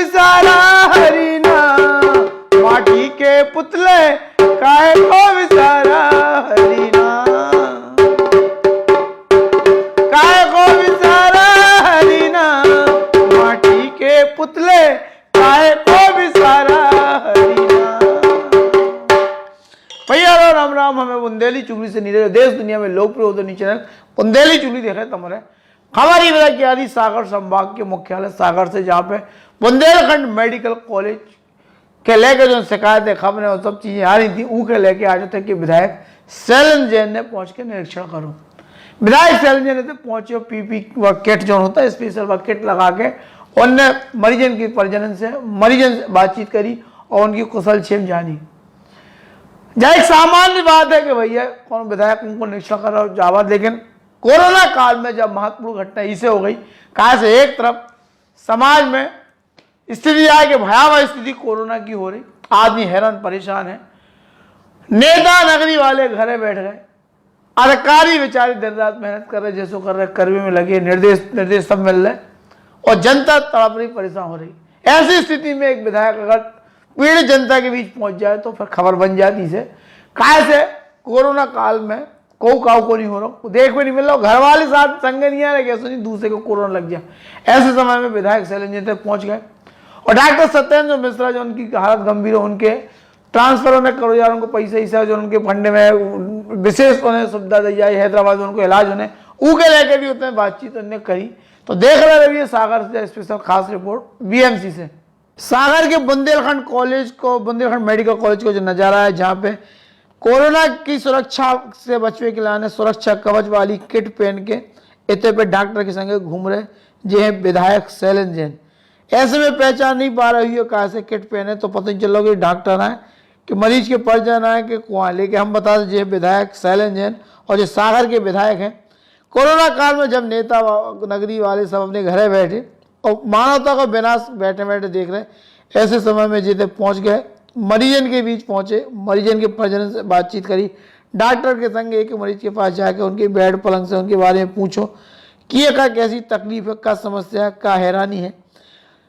Viscera Harina, माटी के पुतले काहे को विसारा हरीना, काहे को विसारा हरीना, माटी के पुतले काहे को विसारा हरीना। भैया राम राम, हमें बुंदेली चुगली से नीचे देश दुनिया में लोकप्रिय उद्योगी चैनल बुंदेली चुगली देखे तुम्हारे हमारी विदा की आदि सागर संभाग के मुख्यालय सागर से, जहाँ पे बुंदेलखंड मेडिकल कॉलेज के लेके जो शिकायतें खबरें और सब चीजें आ रही थी, वो के लेके आज थे कि विधायक शैलन जैन ने पहुंच के निरीक्षण करो। विधायक शैलन जैन पहुंचे, पीपी व किट जो होता है स्पेशल व किट लगा के उनने मरीजन की परिजन से बातचीत करी और उनकी कुशल क्षेम जानी। जहाँ एक सामान्य बात है कि भैया कौन विधायक उनको निरीक्षण कर रहा हो जावा, लेकिन कोरोना काल में जब महत्वपूर्ण घटना इसे हो गई, कहा से एक तरफ समाज में स्थिति आए कि भयावह स्थिति कोरोना की हो रही, आदमी हैरान परेशान है, नेता नगरी वाले घरे बैठ गए, अधिकारी बेचारे दिन रात मेहनत कर रहे, जैसो कर रहे, कर्मी में लगे, निर्देश सब मिल रहे और जनता तड़प रही, परेशान हो रही। ऐसी स्थिति में एक विधायक अगर पीड़ित जनता के बीच पहुंच जाए तो फिर खबर बन जाती से कहा से कोरोना काल में को नहीं हो रहा, देख भी नहीं मिल रहा, घर वाले साथ संग नहीं आ रहे, कैसे नहीं दूसरे को कोरोना लग जाए। ऐसे समय में विधायक शैलन जैन तक पहुंच गए और डॉक्टर सत्येंद्र मिश्रा जो उनकी हालत गंभीर है, उनके ट्रांसफर होने करोड़ों को पैसे हिस्सा जो उनके फंड में विशेष उन्हें सुविधा दी जाए, हैदराबाद में उनको इलाज होने ऊके लेके भी उतने बातचीत उन्होंने करी। तो देख रहे रहिए सागर से स्पेशल खास रिपोर्ट बीएमसी से। सागर के बुंदेलखंड मेडिकल कॉलेज को जो नजारा है, जहाँ पे कोरोना की सुरक्षा से बचने के लिए सुरक्षा कवच वाली किट पहन के इतने पे डॉक्टर के संगे घूम रहे जे हैं विधायक शैलन जैन। ऐसे में पहचान नहीं पा रही हो कहाँ से किट पहने, तो पता नहीं चलो कि डॉक्टर आए कि मरीज के परिजन आए कि कुआं, लेकिन हम बता दें विधायक शैलन जैन और जो सागर के विधायक हैं, कोरोना काल में जब नेता नगरी वाले सब अपने घरे बैठे और मानवता को विनाश बैठे बैठे देख रहे, ऐसे समय में जितने पहुंच गए, मरीजन के बीच पहुंचे, मरीजन के परिजन से बातचीत करी, डॉक्टर के संग एक मरीज के पास जाके उनके बेड पलंग से उनके बारे में पूछो कि ये का कैसी तकलीफ है, का समस्या है, का हैरानी है।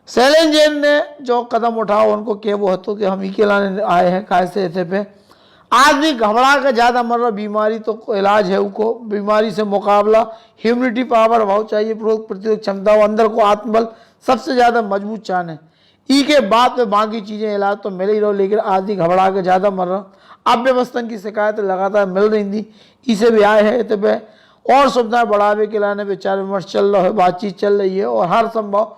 शैलन जैन ने जो कदम उठाओ उनको क्या वो हतो कि हम ही के लाने आए हैं, कैसे ऐसे पे आदमी घबरा कर ज़्यादा मर रहा, बीमारी तो इलाज है, उनको बीमारी से मुकाबला ह्यूमिनिटी पावर बहुत चाहिए, रोग प्रतिरोधक क्षमता, अंदर को आत्मबल सबसे ज़्यादा मजबूत चान है। ई के बाद में बाकी चीज़ें इलाज तो मिल ही रहो, लेकिन आदमी घबरा के ज़्यादा मर रहा। अव्यवस्था की शिकायत लगातार मिल रही थी, इसे भी आए हैं तो और सुविधाएं बढ़ावे के लाने विचार विमर्श चल रहा है, बातचीत चल रही है और हर संभव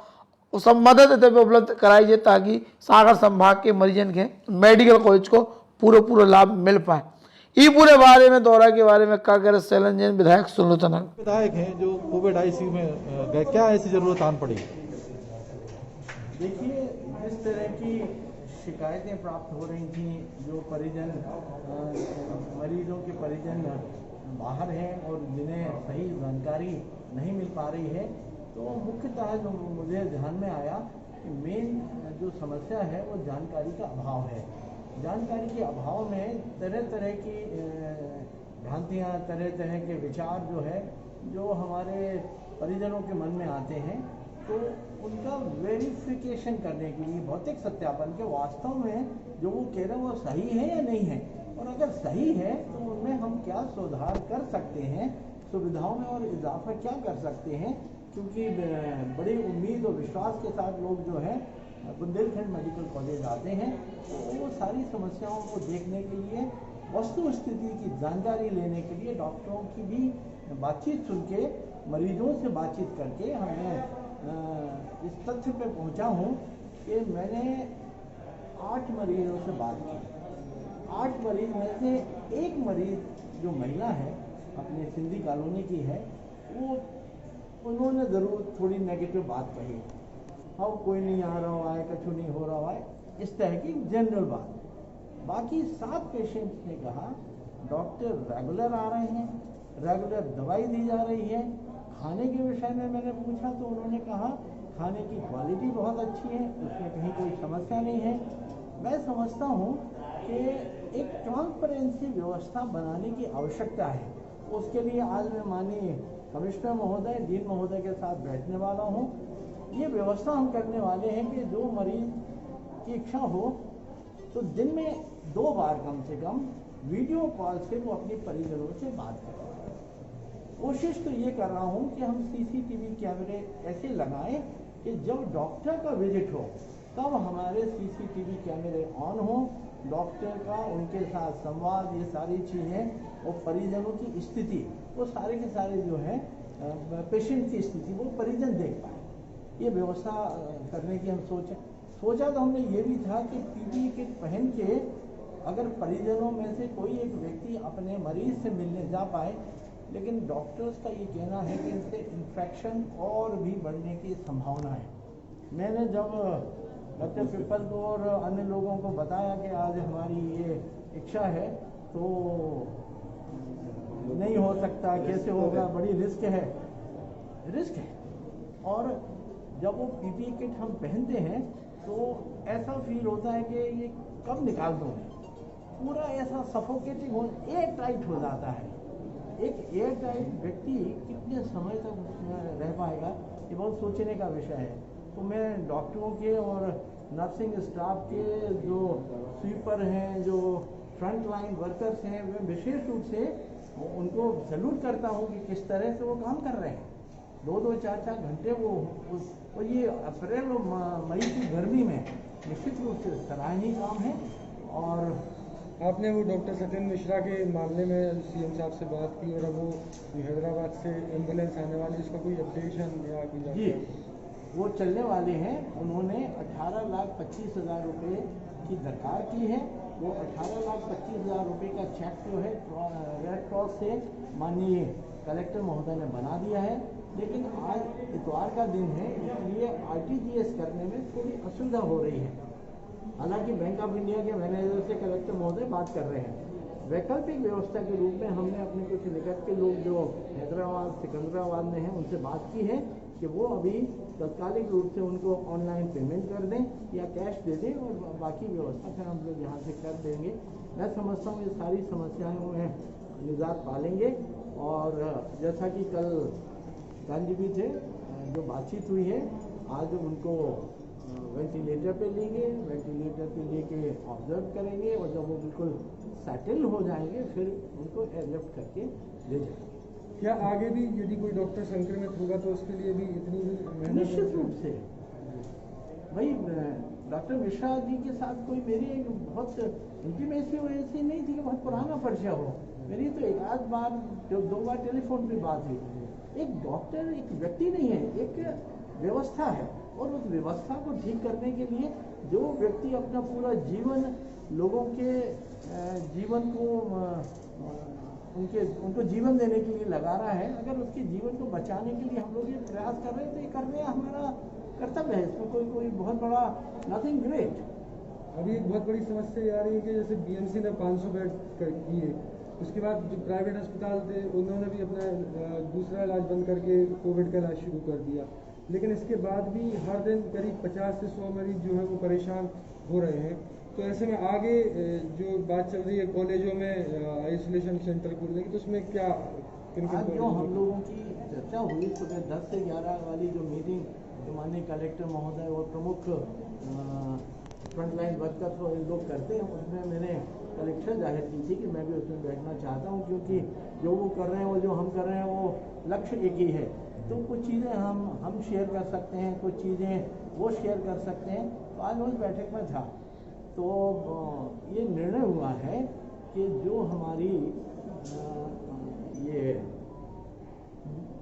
सब मदद उपलब्ध कराई जाए ताकि सागर संभाग के मरीजन के मेडिकल कॉलेज को पूरा लाभ मिल पाए। ये पूरे बारे में दौरा के बारे में क्या कह रहे शैलन जैन विधायक सुन लो। विधायक हैं जो कोविड आईसीयू में गए, क्या ऐसी जरूरत आन पड़ी? देखिए, जिस तरह की शिकायतें प्राप्त हो रही थी, जो परिजन मरीजों के परिजन बाहर हैं और जिन्हें सही जानकारी नहीं मिल पा रही है, तो मुख्यतः जो मुझे ध्यान में आया कि मेन जो समस्या है वो जानकारी का अभाव है। जानकारी के अभाव में तरह तरह की भ्रांतियाँ, तरह तरह के विचार जो है जो हमारे परिजनों के मन में आते हैं, तो उनका वेरिफिकेशन करने के लिए भौतिक सत्यापन के वास्तव में जो वो कह रहे हैं वो सही है या नहीं है, और अगर सही है तो उनमें हम क्या सुधार कर सकते हैं, सुविधाओं में और इजाफा क्या कर सकते हैं। क्योंकि बड़ी उम्मीद और विश्वास के साथ लोग जो है बुंदेलखंड मेडिकल कॉलेज आते हैं, तो वो सारी समस्याओं को देखने के लिए, वस्तु स्थिति की जानकारी लेने के लिए डॉक्टरों की भी बातचीत सुन के, मरीजों से बातचीत करके हमने इस तथ्य पे पहुंचा हूं कि मैंने 8 मरीजों से बात की। 8 मरीज में से एक मरीज जो महिला है, अपने सिंधी कॉलोनी की है, वो उन्होंने ज़रूर थोड़ी नेगेटिव बात कही, हाँ कोई नहीं आ रहा है, कुछ नहीं हो रहा है, इस तरह की जनरल बात। बाकी 7 पेशेंट्स ने कहा डॉक्टर रेगुलर आ रहे हैं, रेगुलर दवाई दी जा रही है। खाने के विषय में मैंने पूछा तो उन्होंने कहा खाने की क्वालिटी बहुत अच्छी है, उसमें कहीं कोई समस्या नहीं है। मैं समझता हूँ कि एक ट्रांसपेरेंसी व्यवस्था बनाने की आवश्यकता है। उसके लिए आज मैं माननीय कमिश्नर महोदय, डीन महोदय के साथ बैठने वाला हूँ ये व्यवस्था हम करने वाले हैं कि जो मरीज की इच्छा हो तो दिन में 2 बार कम से कम वीडियो कॉल से वो अपने परिजनों से बात करें। कोशिश तो ये कर रहा हूँ कि हम सीसीटीवी कैमरे ऐसे लगाएं कि जब डॉक्टर का विजिट हो तब हमारे सीसीटीवी कैमरे ऑन हो, डॉक्टर का उनके साथ संवाद, ये सारी चीज़ें और परिजनों की स्थिति, वो सारे के सारे जो है पेशेंट की स्थिति वो परिजन देख पाए। ये व्यवस्था करने की हम सोचा तो हमने ये भी था कि पीपीई किट पहन के अगर परिजनों में से कोई एक व्यक्ति अपने मरीज से मिलने जा पाए, लेकिन डॉक्टर्स का ये कहना है कि इससे इन्फेक्शन और भी बढ़ने की संभावना है। मैंने जब डॉक्टर पिप्पल को और अन्य लोगों को बताया कि आज हमारी ये इच्छा है तो नहीं हो सकता, कैसे होगा, बड़ी रिस्क है। और जब वो पीपीई किट हम पहनते हैं तो ऐसा फील होता है कि ये कब निकाल दूँ, पूरा ऐसा सफोकेटिंग हो, एयर टाइट हो जाता है। एक एयर टाइट व्यक्ति कितने समय तक उसमें रह पाएगा, ये बहुत सोचने का विषय है। तो मैं डॉक्टरों के और नर्सिंग स्टाफ के जो स्वीपर हैं, जो फ्रंट लाइन वर्कर्स हैं, वे विशेष रूप से उनको सैल्यूट करता हूँ कि किस तरह से वो काम कर रहे हैं। 2-2, 4-4 घंटे वो ये अप्रैल और मई की गर्मी में निश्चित रूप से सराहनीय काम है। और आपने वो डॉक्टर सत्येंद्र मिश्रा के मामले में सीएम साहब से बात की और अब वो हैदराबाद से एम्बुलेंस आने वाली, इसका कोई अपडेशन या कोई? जी, वो चलने वाले हैं। उन्होंने 18,25,000 रुपये की दरकार की है। वो 18,25,000 रुपये का चेक जो है रेड क्रॉस से माननीय कलेक्टर महोदय ने बना दिया है, लेकिन आज इतवार का दिन है, इसलिए आरटीजीएस करने में थोड़ी असुविधा हो रही है। हालांकि बैंक ऑफ इंडिया के मैनेजर से कलेक्टर महोदय बात कर रहे हैं। वैकल्पिक व्यवस्था के रूप में हमने अपने कुछ निकट के लोग जो हैदराबाद, सिकंदराबाद में हैं, उनसे बात की है कि वो अभी तत्कालिक रूप से उनको ऑनलाइन पेमेंट कर दें या कैश दे दें और बाकी व्यवस्था फिर हम लोग यहाँ से कर देंगे। मैं समझता हूँ ये सारी समस्याएं में निजात पालेंगे। और जैसा कि कल गांधी भी थे, जो बातचीत हुई है, आज उनको वेंटिलेटर पे लेंगे, वेंटिलेटर पे लेके ऑब्जर्व करेंगे और जब वो बिल्कुल सेटल हो जाएंगे फिर उनको एयरलिफ्ट करके ले जाएंगे। क्या आगे भी यदि कोई डॉक्टर संक्रमित होगा तो उसके लिए भी इतनी मेहनत? निश्चित रूप से भाई, डॉक्टर मिश्रा जी के साथ कोई मेरी एक बहुत इंटीमेसी वैसी नहीं थी कि बहुत पुराना परिचय हो। मेरी तो एक आध बार, 2 बार टेलीफोन पे बात हुई। एक डॉक्टर एक व्यक्ति नहीं है, एक व्यवस्था है, और उस व्यवस्था को ठीक करने के लिए जो व्यक्ति अपना पूरा जीवन लोगों के जीवन को उनको जीवन देने के लिए लगा रहा है, अगर उसके जीवन को बचाने के लिए हम लोग ये प्रयास कर रहे हैं तो ये करने हमारा कर्तव्य है। इसमें कोई बहुत बड़ा नथिंग ग्रेट। अभी एक बहुत बड़ी समस्या आ रही है कि जैसे बीएमसी ने 500 बेड किए, उसके बाद जो प्राइवेट अस्पताल थे उन्होंने भी अपना दूसरा इलाज बंद करके कोविड का इलाज शुरू कर दिया, लेकिन इसके बाद भी हर दिन करीब 50 से 100 मरीज जो है वो परेशान हो रहे हैं। तो ऐसे में आगे जो बात चल रही है कॉलेजों में आइसोलेशन सेंटर खोलने की, तो उसमें क्या आज जो हम लोगों की चर्चा हुई सुबह 10 से 11 वाली जो मीटिंग जो माननीय कलेक्टर महोदय और प्रमुख फ्रंटलाइन वर्कर्स और लोग करते हैं, उसमें मैंने कलेक्टर जाहिर की थी कि मैं भी उसमें बैठना चाहता हूं, क्योंकि जो वो कर रहे हैं और जो हम कर रहे हैं वो लक्ष्य एक ही है। तो कुछ चीज़ें हम शेयर कर सकते हैं, कुछ चीज़ें वो शेयर कर सकते हैं। तो आज उस बैठक में था तो ये निर्णय हुआ है कि जो हमारी ये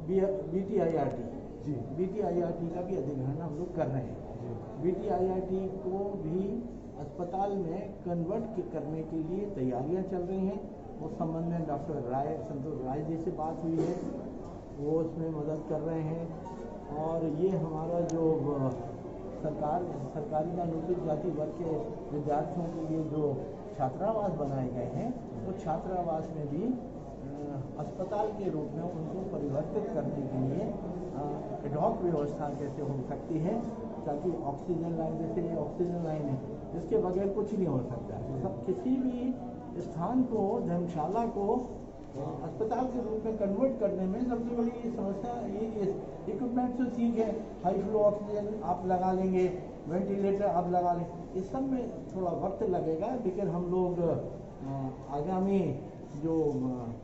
BTIRT का भी अधिग्रहण हम लोग कर रहे हैं। BTIRT को भी अस्पताल में कन्वर्ट करने के लिए तैयारियां चल रही हैं। उस संबंध में डॉक्टर संतोष राय जी से बात हुई है, वो उसमें मदद कर रहे हैं। और ये हमारा जो सरकारी अनुसूचित जाति वर्ग के विद्यार्थियों के लिए जो छात्रावास बनाए गए हैं, वो छात्रावास में भी अस्पताल के रूप में उनको परिवर्तित करने के लिए एडहॉक व्यवस्था कैसे हो सकती है, ताकि ऑक्सीजन लाइन, जैसे ये ऑक्सीजन लाइन है जिसके बगैर कुछ नहीं हो सकता। सब किसी भी स्थान को, धर्मशाला को अस्पताल के रूप में कन्वर्ट करने में सबसे बड़ी समस्या ये इक्विपमेंट तो ठीक है, हाई फ्लो ऑक्सीजन आप लगा लेंगे, वेंटिलेटर आप लगा लें, इस सब में थोड़ा वक्त लगेगा, लेकिन हम लोग आगामी जो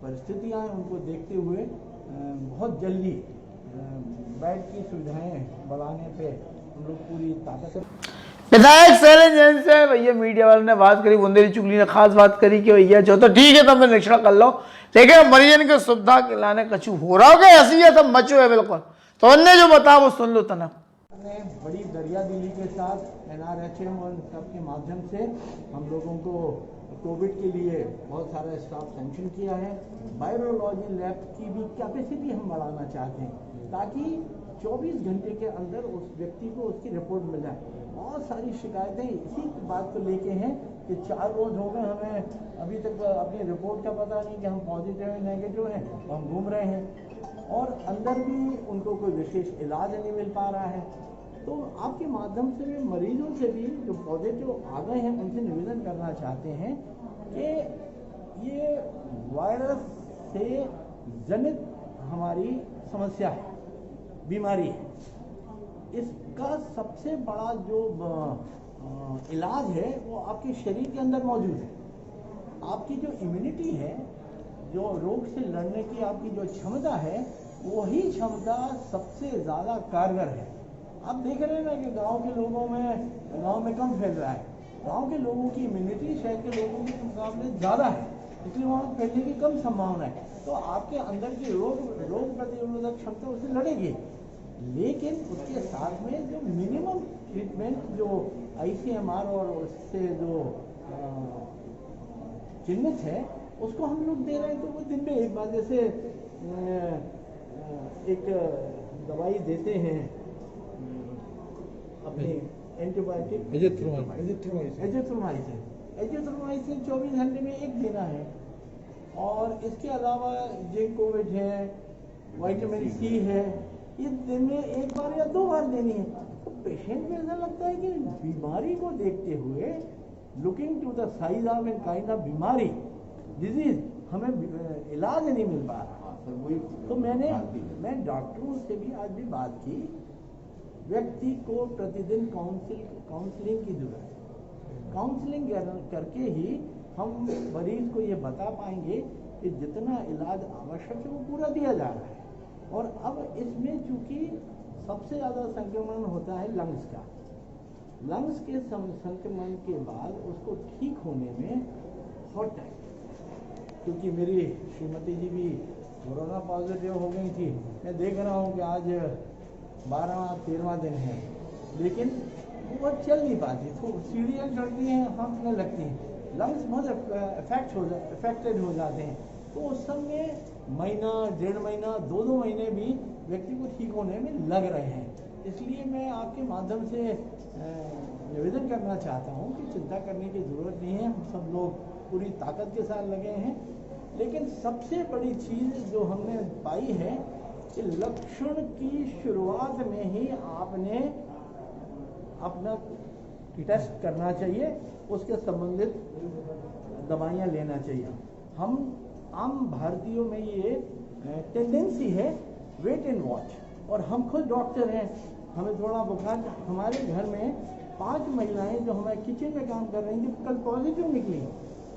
परिस्थितियां हैं उनको देखते हुए बहुत जल्दी बेड की सुविधाएं बढ़ाने पे हम लोग पूरी ताकत से। विधायक शैलेंद्र जैन से भैया मीडिया वाले ने बात करी, बुंदेली चुगली ने खास बात करी कि भैया जो तो ठीक है, तब निरीक्षण कर लो, लेकिन मरीजन की सुविधा के लाने कछु हो रहा हो क्या ऐसी है, सब मचो है बिल्कुल। तो उनने जो बताया वो सुन लो तना। ने बड़ी दरिया दिली के साथ NRHM और सबके माध्यम से हम लोगों को कोविड के लिए बहुत सारा स्टाफ सैंक्शन किया है। वायरोलॉजी लैब की भी कैपेसिटी हम बढ़ाना चाहते हैं ताकि 24 घंटे के अंदर उस व्यक्ति को उसकी रिपोर्ट मिल जाए। बहुत सारी शिकायतें इसी बात को लेके हैं कि 4 रोज हो गए हमें अभी तक अपनी रिपोर्ट का पता नहीं कि हम पॉजिटिव है नेगेटिव हैं, हम घूम रहे हैं और अंदर भी उनको कोई विशेष इलाज नहीं मिल पा रहा है। तो आपके माध्यम से भी मरीजों से भी जो पॉजिटिव आ गए हैं उनसे निवेदन करना चाहते हैं कि ये वायरस से जनित हमारी समस्या है, बीमारी है। इसका सबसे बड़ा जो इलाज है वो आपके शरीर के अंदर मौजूद है। आपकी जो इम्यूनिटी है, जो रोग से लड़ने की आपकी जो क्षमता है, वही क्षमता सबसे ज़्यादा कारगर है। आप देख रहे हैं ना कि गांव में कम फैल रहा है। गांव के लोगों की इम्यूनिटी शहर के लोगों के मुकाबले ज़्यादा है, इसलिए वहाँ फैलने की कम संभावना है। तो आपके अंदर की रोग प्रतिरोधक क्षमता उससे लड़ेगी, लेकिन उसके साथ में जो मिनिमम ट्रीटमेंट जो ICMR और उससे जो चिन्हित है उसको हम लोग दे रहे हैं। तो वो दिन में एक बार जैसे एक दवाई देते हैं अपनी एंटीबायोटिक एजिथ्रोमाइसिन 24 घंटे में एक देना है, और इसके अलावा जिंक कोविड है, विटामिन C है, ये दिन में एक बार या 2 बार देनी है। तो पेशेंट में ऐसा लगता है कि बीमारी को देखते हुए looking to the size of and kind of बीमारी डिजीज हमें इलाज नहीं मिल पा रहा। तो मैं डॉक्टरों से भी आज भी बात की, व्यक्ति को प्रतिदिन काउंसलिंग की जरूरत है। काउंसलिंग करके ही हम मरीज को ये बता पाएंगे कि जितना इलाज आवश्यक है वो पूरा दिया जा रहा है। और अब इसमें चूंकि सबसे ज़्यादा संक्रमण होता है लंग्स का, लंग्स के संक्रमण के बाद उसको ठीक होने में बहुत टाइम, क्योंकि मेरी श्रीमती जी भी कोरोना पॉजिटिव हो गई थी। मैं देख रहा हूँ कि आज 12वां-13वां दिन है, लेकिन वो चल नहीं पाती, तो सीढ़ियाँ चढ़ती हैं, हाँफने लगती हैं, लंग्स बहुत अफेक्टेड हो जाते हैं। तो उस समय महीना, 1.5 महीना, 2 महीने भी व्यक्ति को ठीक होने में लग रहे हैं। इसलिए मैं आपके माध्यम से निवेदन करना चाहता हूँ कि चिंता करने की ज़रूरत नहीं है, हम सब लोग पूरी ताकत के साथ लगे हैं। लेकिन सबसे बड़ी चीज़ जो हमने पाई है कि लक्षण की शुरुआत में ही आपने अपना टेस्ट करना चाहिए, उसके संबंधित दवाइयाँ लेना चाहिए। हम आम भारतीयों में ये टेंडेंसी है वेट एंड वॉच, और हम खुद डॉक्टर हैं, हमें थोड़ा बुखार, हमारे घर में 5 महिलाएं जो हमारे किचन में काम कर रही थी कल पॉजिटिव निकली।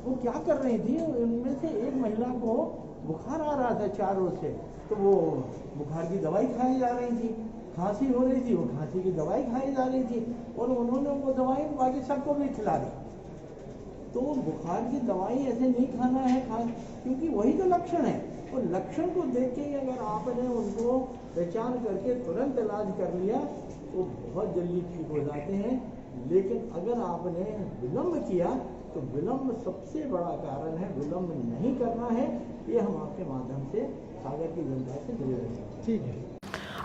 वो क्या कर रही थी, उनमें से एक महिला को बुखार आ रहा था 4 रोज से, तो वो बुखार की दवाई खाई जा रही थी, खांसी हो रही थी, वो खांसी की दवाई खाई जा रही थी, और उन्होंने वो दवाई बाकी सबको भी खिला दी। तो बुखार की दवाई ऐसे नहीं खाना है, क्योंकि वही तो लक्षण है। और लक्षण को देख के अगर आपने उनको पहचान करके तुरंत इलाज कर लिया तो बहुत जल्दी ठीक हो जाते हैं। लेकिन अगर आपने विलम्ब किया तो विलम्ब सबसे बड़ा कारण है, विलम्ब नहीं करना है। ये हम आपके माध्यम से सागर की जनता से निवेदन करते हैं। ठीक है,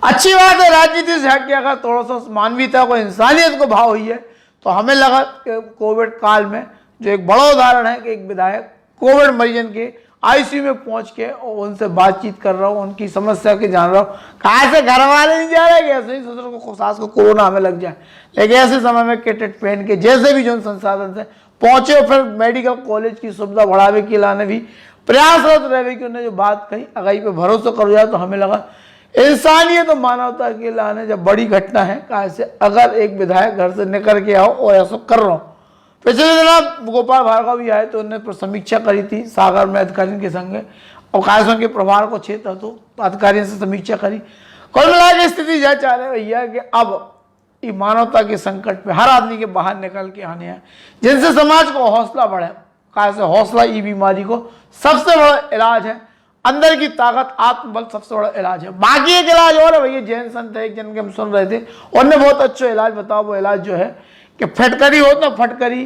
अच्छी बात है, राजनीति से हट के अगर थोड़ा सा मानवीयता को, इंसानियत को भाव हुई है, तो हमें लगा कि कोविड काल में जो एक बड़ा उदाहरण है कि एक विधायक कोविड मरीजन के ICU में पहुंच के और उनसे बातचीत कर रहा हूँ, उनकी समस्या की जान रहा हूँ। कहाँ से घर वाले नहीं जा रहे कि ऐसे ही ससुर को, सास को कोरोना हमें लग जाए, लेकिन ऐसे समय में किट पहन के जैसे भी जो संसाधन से पहुंचे, और फिर मेडिकल कॉलेज की सुविधा बढ़ावे के लाने भी प्रयासरत रहे कि उन्होंने जो बात कही अगाई पे भरोसा कर जाए। तो हमें लगा इंसानियत और मानवता के लाने जब बड़ी घटना है कैसे अगर एक विधायक घर से निकल के आओ और ऐसा कर रहा हूँ। पिछले दिन गोपाल भार्गव भी आए तो उन्होंने समीक्षा करी थी सागर में अधिकारियों के संग और कायसों के प्रभार को क्षेत्र तो अधिकारियों से समीक्षा करी। कुल मिला के स्थिति यह चाह रहे भैया कि अब ये मानवता के संकट पे हर आदमी के बाहर निकल के आने हैं जिनसे समाज को हौसला बढ़े। कैसे हौसला ये बीमारी को सबसे बड़ा इलाज है, अंदर की ताकत आत्मबल सबसे बड़ा इलाज है। बाकी एक इलाज और है भैया, जैन संत है एक जन के हम सुन रहे थे उन्होंने बहुत अच्छा इलाज बताओ। वो इलाज जो है कि फटकरी हो ना, फटकरी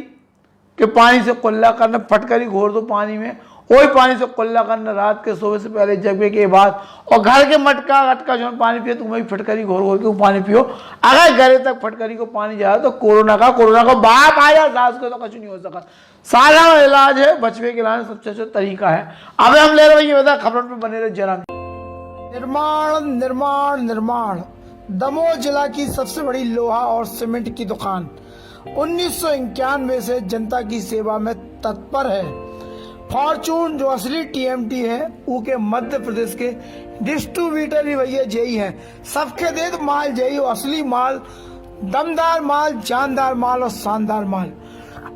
के पानी से कुल्ला करना, फटकरी घोर दो पानी में, वही पानी से कुल्ला करना रात के सोने से पहले जगने के बाद, और घर के मटका अटका जो पानी पियो तो वही फटकरी घोर घोर के वो पानी पियो। अगर घरे तक फटकरी को पानी जाए तो कोरोना को बाप आया सास को तो कुछ नहीं हो सका। साधारण इलाज है, बचवे के इलाज सबसे अच्छा तरीका है। अब हम ले रहे हैं खबरों पर बने रहे जरा। निर्माण निर्माण निर्माण दमोह जिला की सबसे बड़ी लोहा और सीमेंट की दुकान 1991 से जनता की सेवा में तत्पर है। फॉर्चून जो असली टीएमटी है वो के मध्य प्रदेश के डिस्ट्रीब्यूटर ही भैया जई है। सबके दे माल जई असली माल, दमदार माल, जानदार माल और शानदार माल।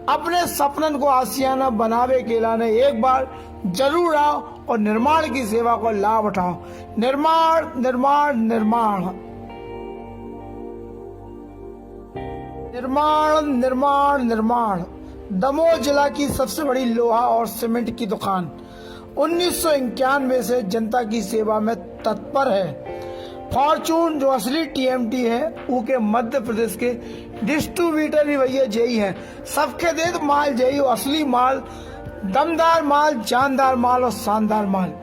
अपने सपनन को आसियाना बनावे के लाने एक बार जरूर आओ और निर्माण की सेवा को लाभ उठाओ। निर्माण निर्माण निर्माण निर्माण निर्माण निर्माण दमोह जिला की सबसे बड़ी लोहा और सीमेंट की दुकान 1991 से जनता की सेवा में तत्पर है। फॉर्चून जो असली टीएमटी है वो के मध्य प्रदेश के डिस्ट्रीब्यूटर ही भैया जई है। सबके दे माल जई असली माल, दमदार माल, जानदार माल और शानदार माल।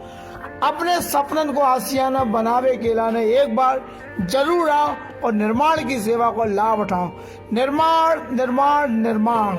अपने सपनन को आसियाना बनावे के लाने एक बार जरूर आओ और निर्माण की सेवा को लाभ उठाओ। निर्माण निर्माण निर्माण